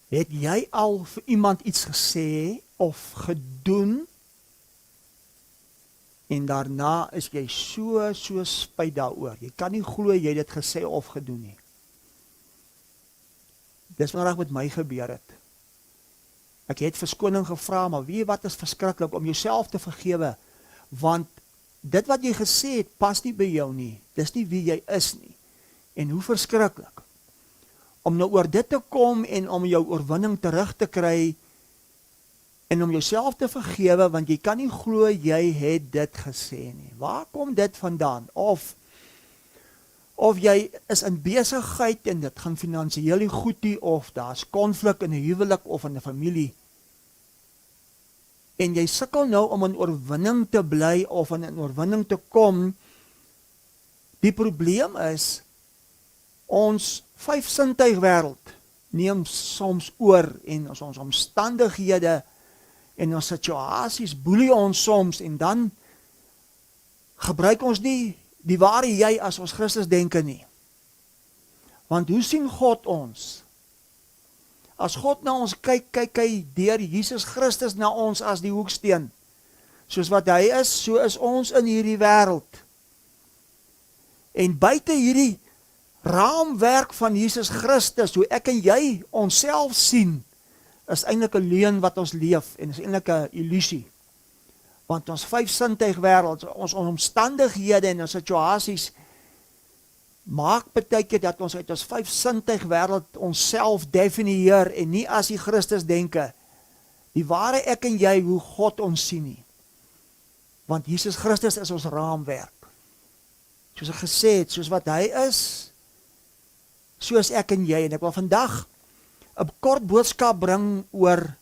Het jy al vir iemand iets gesê of gedoen en daarna is jy so spyt daaroor. Jy kan nie glo jy het dit gesê of gedoen nie. Dis wat met my gebeur het. Ek het verskoning gevra, maar weet jy wat is verskriklik om jouself te vergewe, want dit wat jy gesê het pas nie by jou nie. Dis nie wie jy is nie. En hoe verskriklik om nou oor dit te kom en om jou oorwinning terug te kry en om jouself te vergewe, want jy kan nie glo jy het dit gesê nie. Waar kom dit vandaan? Of jy is in besigheid en dit gaan finansiëel nie goed nie, of daar's konflik in 'n huwelik of in 'n familie. En jy sukkel nou om in oorwinning te bly of in 'n oorwinning te kom. Die probleem is, ons vyfsintuigwêreld neem soms oor en ons omstandighede en ons situasies boelie ons soms en dan gebruik ons nie die ware jy as ons Christus denke nie. Want hoe sien God ons? As God na ons kyk hy deur Jesus Christus na ons as die hoeksteen. Soos wat hy is, so is ons in hierdie wêreld. En buite hierdie raamwerk van Jesus Christus, hoe ek en jy onsself sien, is eintlik 'n leuen wat ons leef en is eintlik 'n illusie. Want ons vyfsintuigwêreld, ons omstandighede en ons situasies maak baie keer dat ons uit ons vyfsintuigwêreld onsself definieer en nie as die Christus denke. Die ware ek en jy hoe God ons sien nie. Want Jesus Christus is ons raamwerk. Soos ek gesê het, soos wat hy is, soos ek en jy. En ek wil vandag 'n kort boodskap bring oor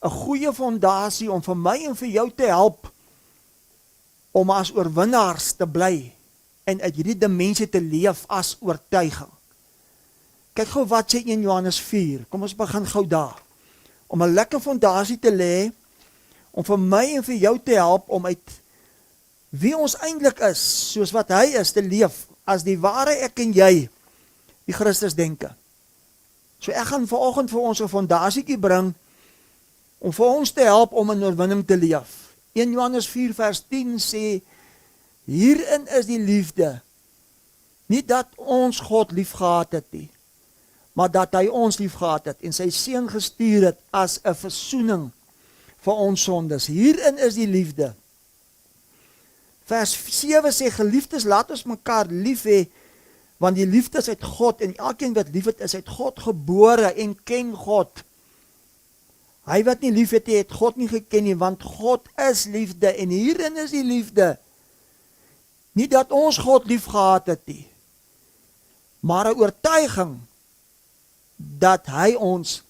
'n goeie fondasie om vir my en vir jou te help om as oorwinnaars te bly en uit hierdie dimensie te leef as oortuiging. Kyk gou wat sê 1 Johannes 4. Kom ons begin gou daar. Om 'n lekker fondasie te lê, om vir my en vir jou te help om uit wie ons eintlik is, soos wat hy is, te leef as die ware ek en jy, die Christus denke. So ek gaan vanoggend vir ons 'n fondasietjie bring om vir ons te help om in oorwinning te leef. 1 Johannes 4 vers 10 sê, hierin is die liefde, nie dat ons God liefgehad het nie, maar dat hy ons liefgehad het en sy seun gestuur het as 'n versoening vir ons sondes. Hierin is die liefde. Vers 7 sê, geliefdes, laat ons mekaar lief hê, want die liefde is uit God, en elkeen wat lief het, is uit God gebore en ken God. Hy wat nie lief het, het God nie geken nie, want God is liefde, en hierin is die liefde. Nie dat ons God lief gehad het nie, maar 'n oortuiging dat hy ons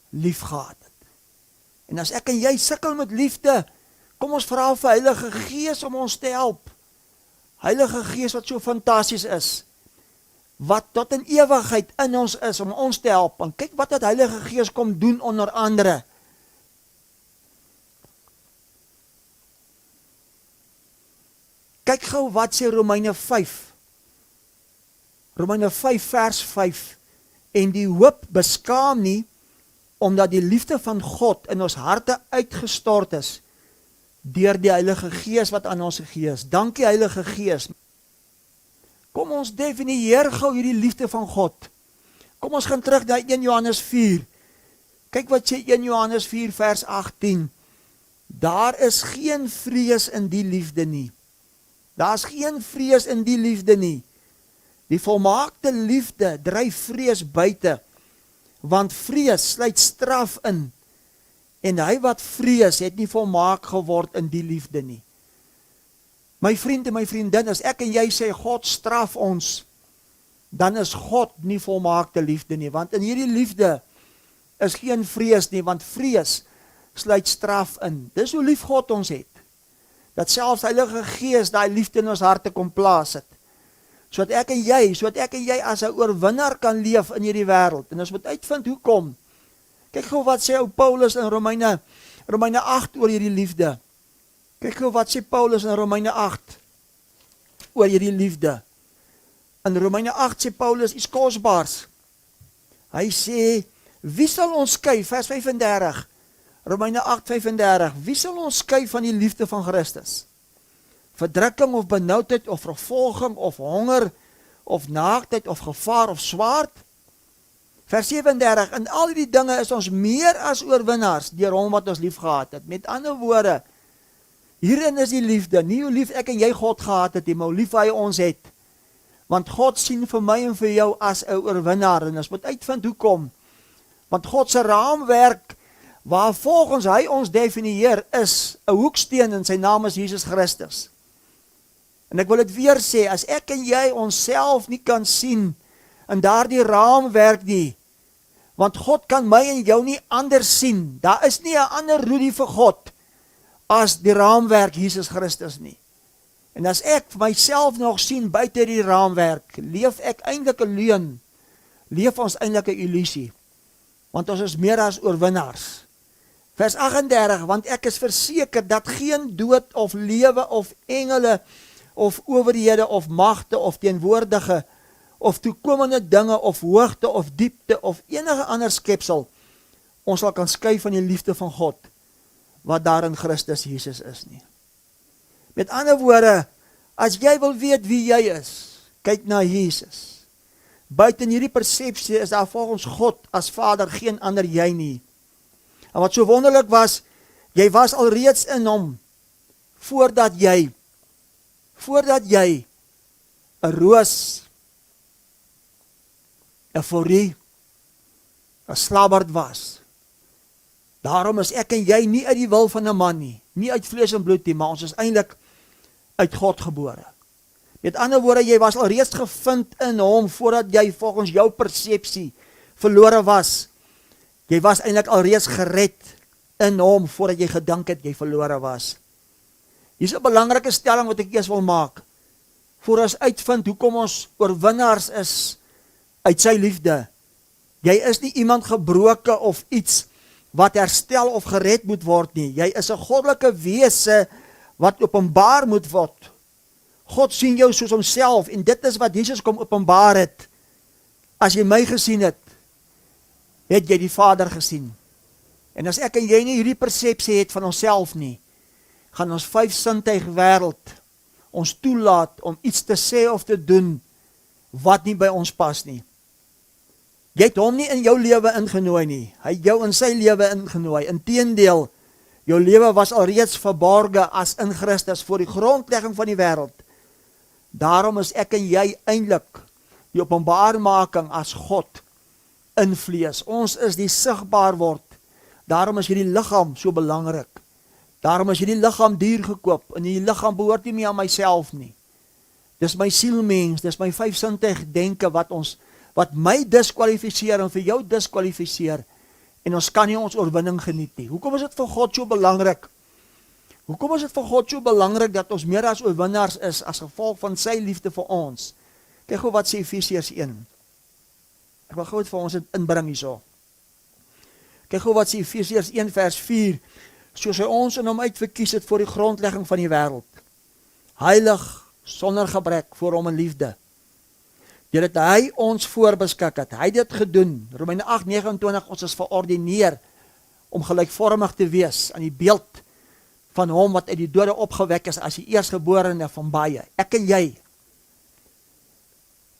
lief gehad het. En as ek en jy sukkel met liefde, kom ons vra vir Heilige Gees om ons te help. Heilige Gees wat so fantasties is, wat tot in ewigheid in ons is om ons te help. Want kyk wat het Heilige Gees kom doen onder andere. Kyk gou wat sê Romeine 5. Romeine 5 vers 5. En die hoop beskaam nie, omdat die liefde van God in ons harte uitgestort is, deur die Heilige Gees wat aan ons gegee is. Dankie Heilige Gees. Kom ons definieer gou hierdie liefde van God. Kom ons gaan terug na 1 Johannes 4. Kyk wat sê 1 Johannes 4 vers 18. Daar is geen vrees in die liefde nie. Daar is geen vrees in die liefde nie. Die volmaakte liefde dryf vrees buite, want vrees sluit straf in. En hy wat vrees, het nie volmaak geword in die liefde nie. My vriend en my vriendin, as ek en jy sê, God straf ons, dan is God nie volmaakte liefde nie, want in hierdie liefde is geen vrees nie, want vrees sluit straf in. Dis hoe lief God ons het, dat selfs Heilige Gees daai liefde in ons harte kom plaas het, sodat ek en jy as 'n oorwinnaar kan leef in hierdie wêreld, en ons moet uitvind hoekom. Kyk gou wat sê ou Paulus in Romeine 8 oor hierdie liefde. Kyk gou wat sê Paulus in Romeine 8 oor hierdie liefde. In Romeine 8 sê Paulus iets kosbaars. Hy sê, Wie sal ons skei, vers 35, Romeine 8:35, wie sal ons skei van die liefde van Christus? Verdrukking of benoudheid of vervolging of honger of naaktheid of gevaar of swaard? Vers 37, in al die dinge is ons meer as oorwinnaars deur hom wat ons lief gehad het. Met ander woorde, hierin is die liefde, nie hoe lief ek en jy God gehad het, maar hoe lief hy ons het. Want God sien vir my en vir jou as 'n oorwinnaar, en ons moet uitvind hoekom. Want God se raamwerk, waar volgens hy ons definieer, is 'n hoeksteen en sy naam is Jesus Christus. En ek wil dit weer sê, as ek en jy onsself nie kan sien in daardie raamwerk nie, want God kan my en jou nie anders sien. Daar is nie 'n ander Rudy vir God as die raamwerk Jesus Christus nie. En as ek myself nog sien buite die raamwerk, leef ek eintlik 'n leuen, leef ons eintlik 'n illusie, want ons is meer as oorwinnaars. Vers 38, want ek is verseker dat geen dood of lewe of engele of owerhede of magte of teenwoordige of toekomende dinge of hoogte of diepte of enige ander skepsel ons sal kan skei van die liefde van God wat daar in Christus Jesus is nie. Met ander woorde, as jy wil weet wie jy is, kyk na Jesus. Buiten hierdie persepsie is daar volgens God as Vader geen ander jy nie. En wat so wonderlik was, jy was alreeds in hom, voordat jy 'n roos, 'n forie, 'n slabberd was. Daarom is ek en jy nie uit die wil van 'n man nie uit vlees en bloed nie, maar ons is eintlik uit God gebore. Met ander woorde, jy was alreeds gevind in hom, voordat jy volgens jou persepsie verlore was. Jy was eintlik alreeds gered in hom, voordat jy gedink het jy verlore was. Hier is 'n belangrike stelling wat ek eers wil maak, voor ons uitvind hoekom ons oorwinnaars is uit sy liefde. Jy is nie iemand gebroke of iets wat herstel of gered moet word nie. Jy is 'n goddelike wese wat openbaar moet word. God sien jou soos homself, en dit is wat Jesus kom openbaar het. As jy my gesien het, het jy die Vader gesien. En as ek en jy nie hierdie persepsie het van onsself nie, gaan ons 5-sintuig wêreld ons toelaat om iets te sê of te doen wat nie by ons pas nie. Jy het hom nie in jou lewe ingenooi nie, hy het jou in sy lewe ingenooi. Inteendeel, jou lewe was alreeds verborge as in Christus voor die grondlegging van die wêreld. Daarom is ek en jy eintlik die openbaarmaking as God in vlees. Ons is die sigbaar word. Daarom is hierdie liggaam so belangrik. Daarom is hierdie liggaam duur gekoop, en die liggaam behoort nie meer aan myself nie. Dis my sielmens, dis my 5-sintuig denke wat my diskwalifiseer en vir jou diskwalifiseer, en ons kan nie ons oorwinning geniet nie. Hoekom is dit vir God so belangrik? Hoekom is dit vir God so belangrik dat ons meer as oorwinnaars is as gevolg van sy liefde vir ons? Kyk gou wat sê Efesiërs 1. Ek wil gou dit vir ons inbring hierso. Kyk gou wat sê Efesiërs 1 vers 4. Soos hy ons in hom uitverkies het voor die grondlegging van die wêreld. Heilig, sonder gebrek, voor hom in liefde. Deurdat hy ons voorbeskik het. Hy het dit gedoen. Romeine 8:29, ons is verordineer om gelykvormig te wees aan die beeld van hom wat uit die dode opgewek is as die eerstgeborene van baie. Ek en jy.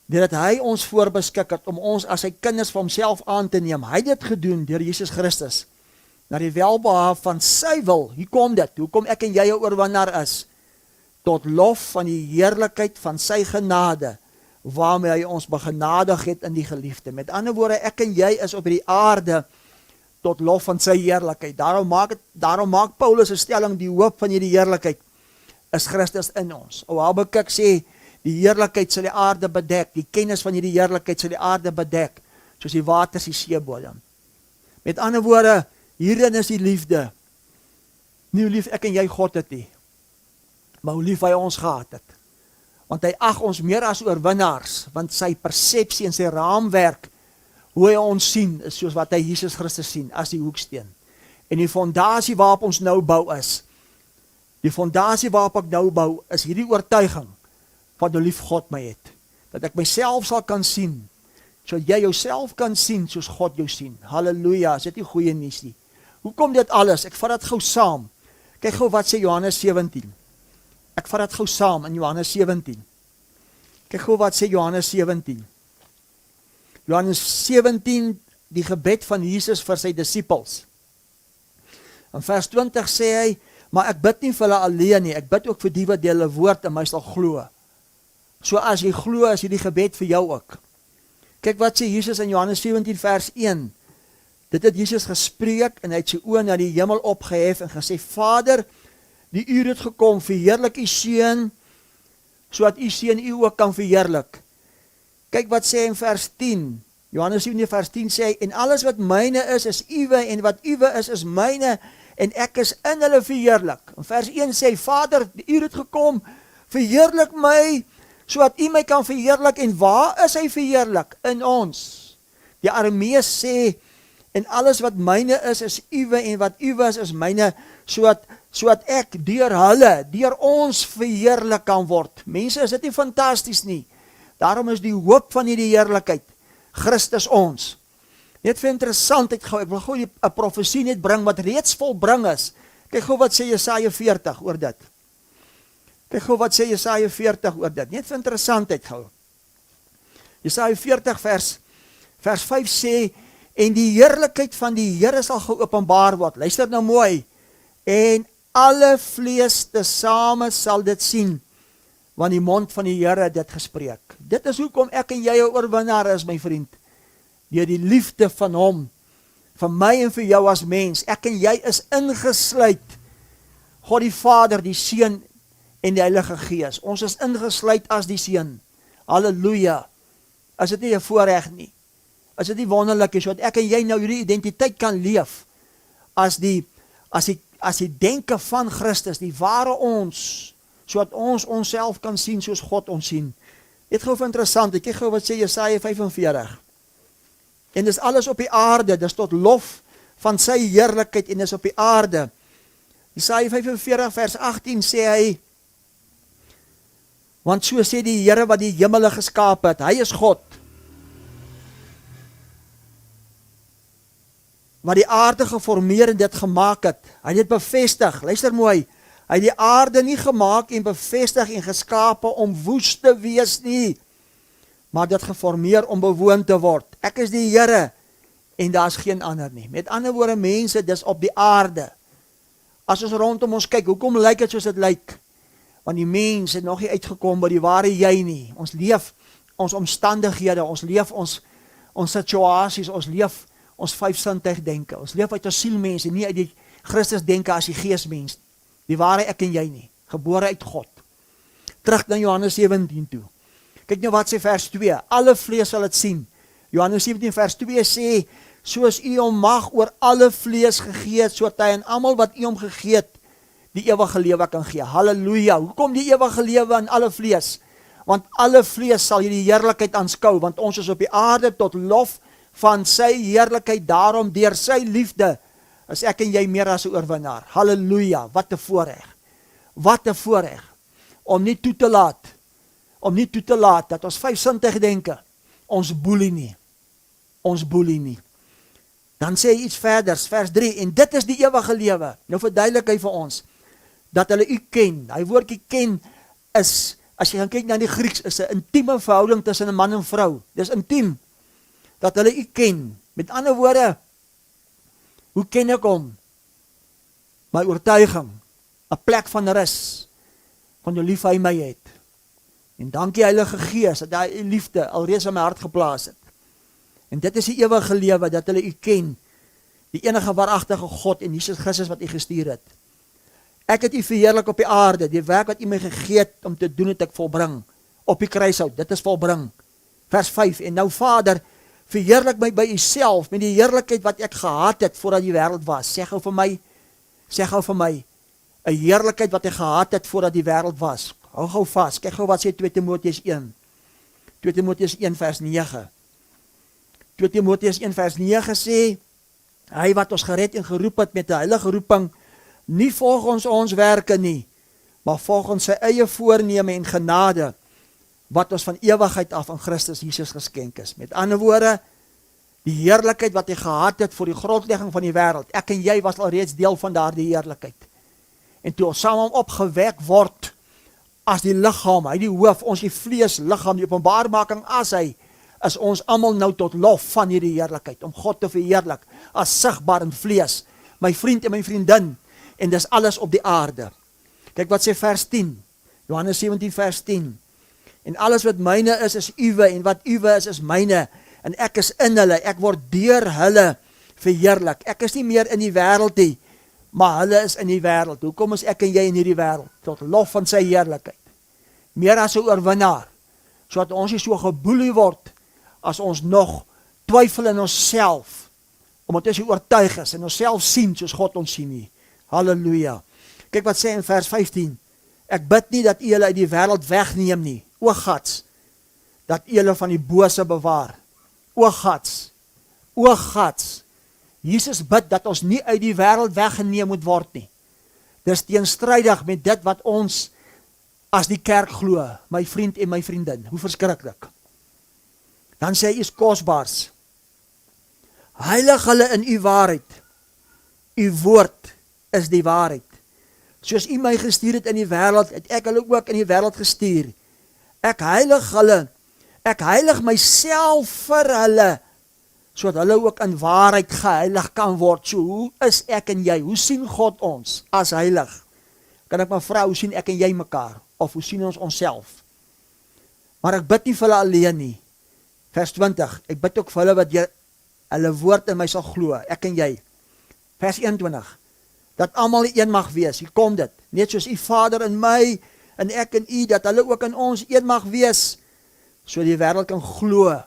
Deurdat hy ons voorbeskik het om ons as sy kinders vir homself aan te neem. Hy het dit gedoen deur Jesus Christus. Na die welbehae van sy wil. Hier kom dit. Hoekom ek en jy 'n oorwinnaar is. Tot lof van die heerlikheid van sy genade, waarmee hy ons begenadig het in die geliefde. Met ander woorde, ek en jy is op die aarde tot lof van sy heerlikheid. Daarom maak Paulus 'n stelling, die hoop van hierdie heerlikheid is Christus in ons. O Habakuk sê, die heerlikheid sal die aarde bedek, die kennis van hierdie heerlikheid sal die aarde bedek, soos die waters die seebodem. Met ander woorde, hierin is die liefde. Nie hoe lief ek en jy God het nie, maar hoe lief hy ons gehad het. Want hy ag ons meer as oorwinnaars, want sy persepsie en sy raamwerk, hoe hy ons sien, is soos wat hy Jesus Christus sien, as die hoeksteen. En die fondasie waarop ons nou bou is, is hierdie oortuiging, van hoe lief God my het. Dat ek myself sal kan sien, sodat jy jouself kan sien soos God jou sien. Halleluja, is dit nie goeie nuus nie? Hoekom dit alles? Ek vat dit gou saam. Kyk gou wat sê Johannes 17. Ek vat dit gou saam in Johannes 17. Kyk gou wat sê Johannes 17. Johannes 17, die gebed van Jesus vir sy disippels. In vers 20 sê hy, maar ek bid nie vir hulle alleen nie, ek bid ook vir die wat hulle woord in my sal glo. So as jy glo, is hierdie gebed vir jou ook. Kyk wat sê Jesus in Johannes 17 vers 1. Dit het Jesus gespreek en hy het sy oë na die hemel opgehef en gesê, Vader, die uur het gekom, verheerlik u seun, sodat u seun u ook kan verheerlik. Kyk wat sê in vers 10, Johannes 17 vers 10 sê hy, en alles wat myne is uwe, en wat uwe is myne, en ek is in hulle verheerlik. In vers 1 sê hy, Vader, die uur het gekom, verheerlik my, sodat u my kan verheerlik, en waar is hy verheerlik? In ons. Die Aramees sê, en alles wat myne is uwe, en wat uwe is myne, sodat ek deur hulle, deur ons verheerlik kan word. Mense, is dit nie fantasties nie? Daarom is die hoop van die heerlikheid, Christus ons. Net vir interessantheid gou, ek wil gou 'n profesie net bring wat reeds volbring is. Kyk gou wat sê Jesaja 40 oor dit. Kyk gou wat sê Jesaja 40 oor dit. Net vir interessantheid gou. Jesaja 40 vers 5 sê, en die heerlikheid van die Here sal geopenbaar word. Luister nou mooi. En alle vlees tesame sal dit sien, want die mond van die Here het dit gespreek. Dit is hoekom ek en jy 'n oorwinnaar is, my vriend. Deur die liefde van hom, van my en vir jou as mens. Ek en jy is ingesluit. God die Vader, die Seun en die Heilige Gees. Ons is ingesluit as die Seun. Halleluja. Is dit nie 'n voorreg nie? Is dit nie wonderlik is, sodat ek en jy nou hierdie identiteit kan leef, as die denke van Christus, die ware ons, sodat ons onsself kan sien soos God ons sien. Dit gou interessant, ek kyk gou wat sê Jesaja 45. En dis alles op die aarde, dis tot lof van sy heerlikheid, en dis op die aarde. Jesaja 45 vers 18 sê hy, want so sê die Here wat die hemele geskaap het, hy is God, wat die aarde geformeer en dit gemaak het, hy het dit bevestig, luister mooi, hy het die aarde nie gemaak en bevestig en geskape om woes te wees nie, maar dit geformeer om bewoon te word. Ek is die Here, en daar is geen ander nie. Met ander woorde, mense, dis op die aarde. As ons rondom ons kyk, hoekom lyk dit soos dit lyk? Want die mens het nog nie uitgekom by die ware jy nie. Ons leef ons omstandighede, ons leef ons situasies, ons leef ons vyfsintuig denke. Ons leef uit ons sielmens en nie uit die Christus denke as die geesmens. Die ware ek en jy nie, gebore uit God. Terug na Johannes 17 toe. Kyk nou wat sê vers 2, alle vlees sal het sien. Johannes 17 vers 2 sê, soos u hom mag oor alle vlees gegee het, sodat hy aan almal wat u hom gegee het, die ewige lewe kan gee. Halleluja, hoekom die ewige lewe aan alle vlees? Want alle vlees sal hierdie heerlikheid aanskou, want ons is op die aarde tot lof van sy heerlikheid, daarom deur sy liefde, is ek en jy meer as 'n oorwinnaar. Halleluja, wat 'n voorreg. Wat 'n voorreg, om nie toe te laat, dat ons vyfsintuig denke, ons boelie nie. Dan sê hy iets verder, vers 3, en dit is die ewige lewe. Nou verduidelik hy vir ons, dat hulle u ken. Hy woordjie ken is, as jy gaan kyk na die Grieks, is 'n intieme verhouding tussen 'n man en vrou. Dis intiem, dat hulle u ken. Met ander woorde, hoe ken ek hom? My oortuiging, 'n plek van rus, van hoe lief hy my het. En dankie Heilige Gees, dat hy liefde alreeds in my hart geplaas het. En dit is die ewige lewe, dat hulle u ken, die enige waaragtige God en Jesus Christus wat u gestuur het. Ek het u verheerlik op die aarde, die werk wat u my gegee het om te doen het ek volbring, op die kruishout, dit is volbring. Vers 5, en nou Vader, verheerlik my by u self, met die heerlikheid wat ek gehad het, voordat die wêreld was. Sê gou vir my, 'n heerlikheid wat ek gehad het, voordat die wêreld was. Hou gou vas, kyk gou wat sê 2 Timoteus 1. 2 Timoteus 1 vers 9. 2 Timoteus 1 vers 9 sê, hy wat ons gered en geroep het met 'n heilige roeping, nie volgens ons werke nie, maar volgens sy eie voorneme en genade, wat ons van ewigheid af in Christus Jesus geskenk is. Met ander woorde, die heerlikheid wat hy gehad het voor die grondlegging van die wêreld. Ek en jy was alreeds deel van daardie heerlikheid. En toe ons saam opgewek word as die liggaam, hy die hoof, ons die vlees liggaam, die openbaarmaking as hy, is ons almal nou tot lof van hierdie heerlikheid, om God te verheerlik, as sigbaar in vlees, my vriend en my vriendin, en dis alles op die aarde. Kyk wat sê vers 10, Johannes 17 vers 10, en alles wat myne is uwe, en wat uwe is myne, en ek is in hulle, ek word deur hulle verheerlik. Ek is nie meer in die wêreld nie, maar hulle is in die wêreld. Hoekom is ek en jy in hierdie wêreld? Tot lof van sy heerlikheid. Meer as 'n oorwinnaar, sodat ons nie so geboelie word, as ons nog twyfel in onsself, omdat ons oortuig is, en onsself sien, soos God ons sien nie. Halleluja. Kyk wat sê in vers 15, ek bid nie dat u julle uit die wêreld wegneem nie, o Gats, dat u julle van die bose bewaar. O Gats, Jesus bid dat ons nie uit die wêreld weggeneem moet word nie. Dis teenstrydig met dit wat ons as die kerk glo, my vriend en my vriendin. Hoe verskriklik. Dan sê hy is kosbaars. Heilig hulle in u waarheid. U woord is die waarheid. Soos u my gestuur het in die wêreld, het ek hulle ook in die wêreld gestuur. Ek heilig hulle. Ek heilig myself vir hulle, sodat hulle ook in waarheid geheilig kan word. So hoe is ek en jy? Hoe sien God ons as heilig? Kan ek maar vra, hoe sien ek en jy mekaar? Of hoe sien ons onsself? Maar ek bid nie vir hulle alleen nie. Vers 20, ek bid ook vir hulle wat hulle woord in my sal glo, ek en jy. Vers 21, dat almal een mag wees, hier kom dit, net soos u Vader in my, en ek in u, dat hulle ook in ons een mag wees, so die wêreld kan glo,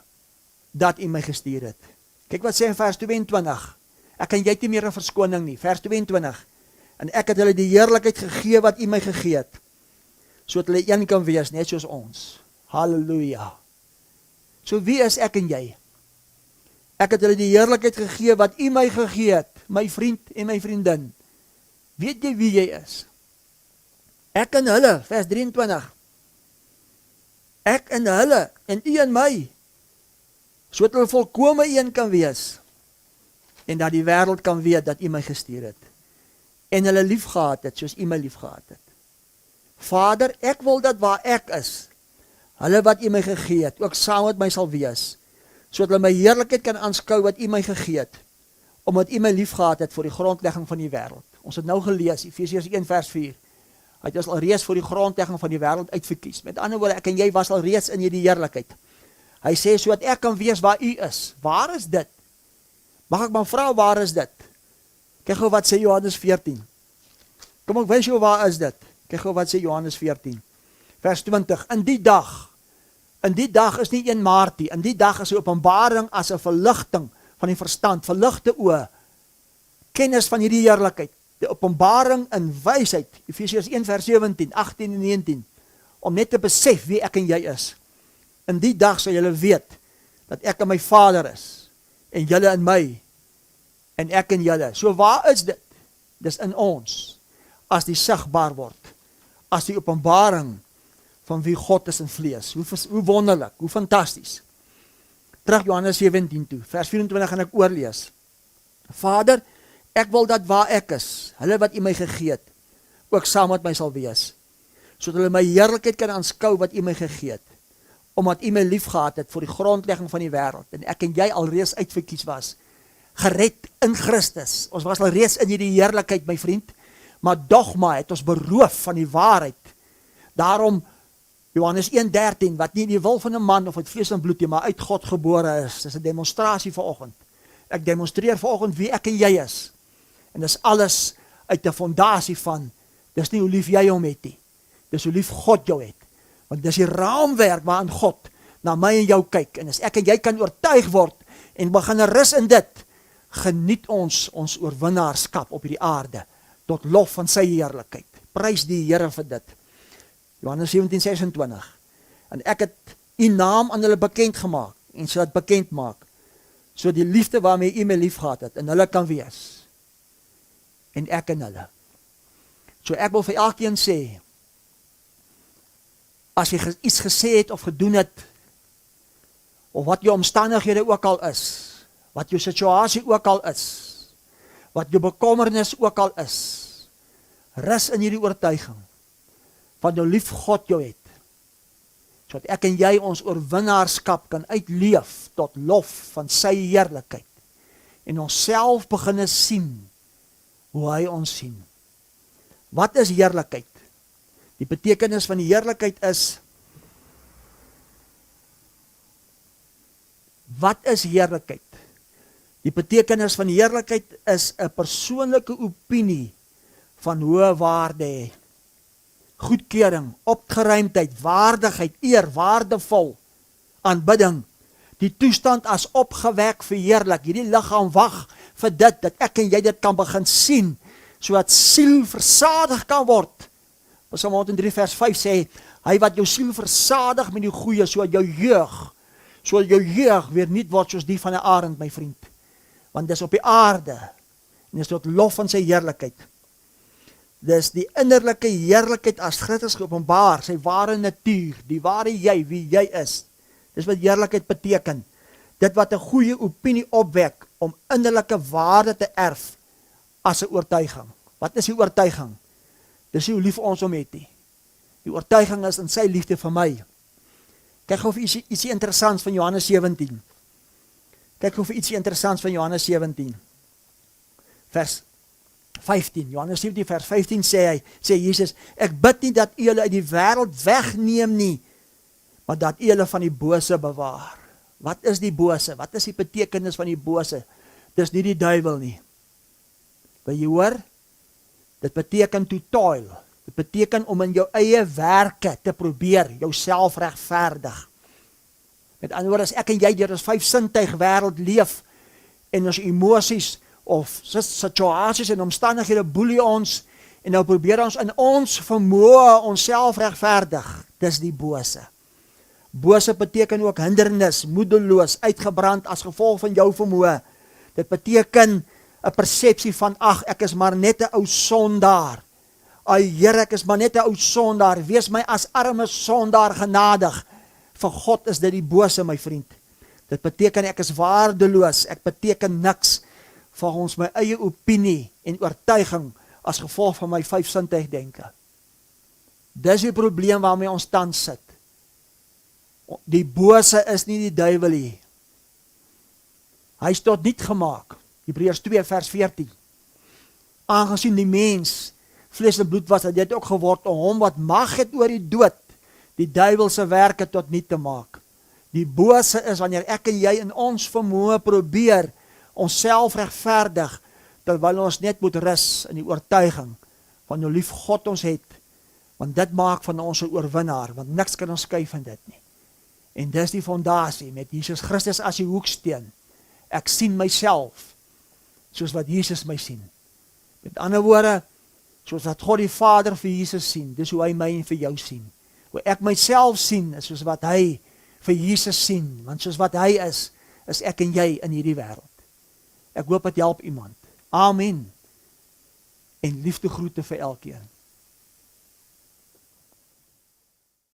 dat u my gestuur het. Kyk wat sê in vers 22, ek en jy het nie meer 'n verskoning nie, vers 22, en ek het hulle die heerlikheid gegee wat u my gegee het, sodat hulle een kan wees, net soos ons. Halleluja. So wie is ek en jy? Ek het hulle die heerlikheid gegee wat u my gegee het, my vriend en my vriendin. Weet jy wie jy is? Ek en hulle, vers 23. Ek en hulle, en u en my, sodat hulle volkome een kan wees, en dat die wêreld kan weet dat u my gestuur het, en hulle lief gehad het, soos u my lief gehad het. Vader, ek wil dat waar ek is, hulle wat u my gegee het, ook saam met my sal wees, sodat hulle my heerlikheid kan aanskou wat u my gegee het, omdat u my lief gehad het voor die grondlegging van die wêreld. Ons het nou gelees, Efesiërs 1 vers 4, hy het ons al reeds voor die grondlegging van die wêreld uitverkies. Met ander woorde, ek en jy was al reeds in hierdie heerlikheid. Hy sê, sodat ek kan wees waar u is. Waar is dit? Mag ek maar vra, waar is dit? Kyk gou wat sê Johannes 14. Kom ek wys jou, waar is dit? Kyk gou wat sê Johannes 14. Vers 20, in die dag is nie 1 Maart nie, in die dag is die openbaring as 'n verligting van die verstand, verligte oë, kennis van hierdie heerlikheid, die openbaring in wysheid, Efesiërs 1 vers 17, 18 en 19, om net te besef wie ek en jy is. In die dag sal julle weet, dat ek in my Vader is, en julle in my, en ek in julle. So waar is dit? Dis in ons, as die sigbaar word, as die openbaring van wie God is in vlees. Hoe wonderlik, hoe fantasties. Terug Johannes 17 toe, vers 24 gaan ek oorlees. Vader, ek wil dat waar ek is, hulle wat u my gegee het, ook saam met my sal wees, sodat hulle my heerlikheid kan aanskou wat u my gegee het, omdat u my lief gehad het voor die grondlegging van die wêreld, en ek en jy alreeds uitverkies was, gered in Christus. Ons was alreeds in hierdie heerlikheid, my vriend, maar dogma het ons beroof van die waarheid. Daarom Johannes 1:13, wat nie die wil van 'n man of uit vlees en bloed nie, maar uit God gebore is. Dis 'n demonstrasie vanoggend. Ek demonstreer vanoggend wie ek en jy is. En dis alles uit 'n fondasie van, dis nie hoe lief jy hom het nie. Dis hoe lief God jou het. Want dis die raamwerk waarin God na my en jou kyk. En as ek en jy kan oortuig word en begin rus in dit, geniet ons oorwinnaarskap op hierdie aarde tot lof van sy heerlikheid. Prys die Here vir dit. Johannes 17:26. En ek het u naam aan hulle bekend gemaak en sal dit bekend maak, so die liefde waarmee u my lief gehad het, en hulle kan wees. En ek in hulle. So ek wil vir elkeen sê, as jy iets gesê het of gedoen het, of wat jou omstandighede ook al is, wat jou situasie ook al is, wat jou bekommernis ook al is, rus in hierdie oortuiging, van hoe lief God jou het, sodat ek en jy ons oorwinnaarskap kan uitleef, tot lof van sy heerlikheid, en ons self beginne sien, hoe hy ons sien. Wat is heerlikheid? Die betekenis van die heerlikheid is, wat is heerlikheid? Die betekenis van heerlikheid is 'n persoonlike opinie van hoë waarde, goedkeuring, opgeruimdheid, waardigheid, eer, waardevol, aanbidding, die toestand as opgewek verheerlik, hierdie liggaam wag vir dit, dat ek en jy dit kan begin sien, sodat siel versadig kan word. Psalm 103 vers 5 sê, hy wat jou siel versadig met die goeie, sodat jou jeug weer niet word soos die van 'n arend, my vriend. Want dis op die aarde, en dis tot lof van sy heerlikheid. Dis die innerlike heerlikheid as Christus geopenbaar, sy ware natuur, die ware jy, wie jy is. Dis wat heerlikheid beteken. Dit wat 'n goeie opinie opwek, om innerlike waarde te erf, as 'n oortuiging. Wat is die oortuiging? Dis hoe lief ons hom het nie. Die oortuiging is in sy liefde vir my. Kyk gou vir ietsie interessants van Johannes 17. Kyk gou vir ietsie interessants van Johannes 17. Vers 15. Johannes 17 vers 15 sê Jesus, ek bid nie dat u julle uit die wêreld wegneem nie, maar dat u julle van die bose bewaar. Wat is die bose? Wat is die betekenis van die bose? Dis nie die duiwel nie. Wil jy hoor? Dit beteken to toil. Dit beteken om in jou eie werke te probeer, jouself regverdig. Met ander woorde, as ek en jy deur ons 5 sintuig wêreld leef, en ons emosies, of situasies en omstandighede boelie ons, en nou probeer ons in ons vermoë onsself regverdig, dis die bose. Bose beteken ook hindernis, moedeloos, uitgebrand as gevolg van jou vermoë. Dit beteken 'n persepsie van, ag, ek is maar net 'n ou sondaar. Ai Here, ek is maar net 'n ou sondaar. Wees my as arme sondaar genadig. Vir God is dit die bose, my vriend. Dit beteken ek is waardeloos, ek beteken niks, volgens my eie opinie en oortuiging as gevolg van my 5 sintuig denke. Dis die probleem waarmee ons tans sit. Die bose is nie die duiwel nie. Hy is tot niet gemaak. Hebreërs 2 vers 14. Aangesien die mens vlees en bloed was, het dit ook geword om hom wat mag het oor die dood, die duiwelse werke tot niet te maak. Die bose is wanneer ek en jy in ons vermoë probeer onsself regverdig, terwyl ons net moet rus in die oortuiging van hoe lief God ons het, want dit maak van ons 'n oorwinnaar, want niks kan ons skei van dit nie. En dis die fondasie met Jesus Christus as die hoeksteen. Ek sien myself soos wat Jesus my sien. Met ander woorde, soos wat God die Vader vir Jesus sien, dis hoe hy my en vir jou sien. Hoe ek myself sien, is soos wat hy vir Jesus sien, want soos wat hy is ek en jy in hierdie wêreld. Ek hoop dit help iemand. Amen. En liefde groete vir elkeen.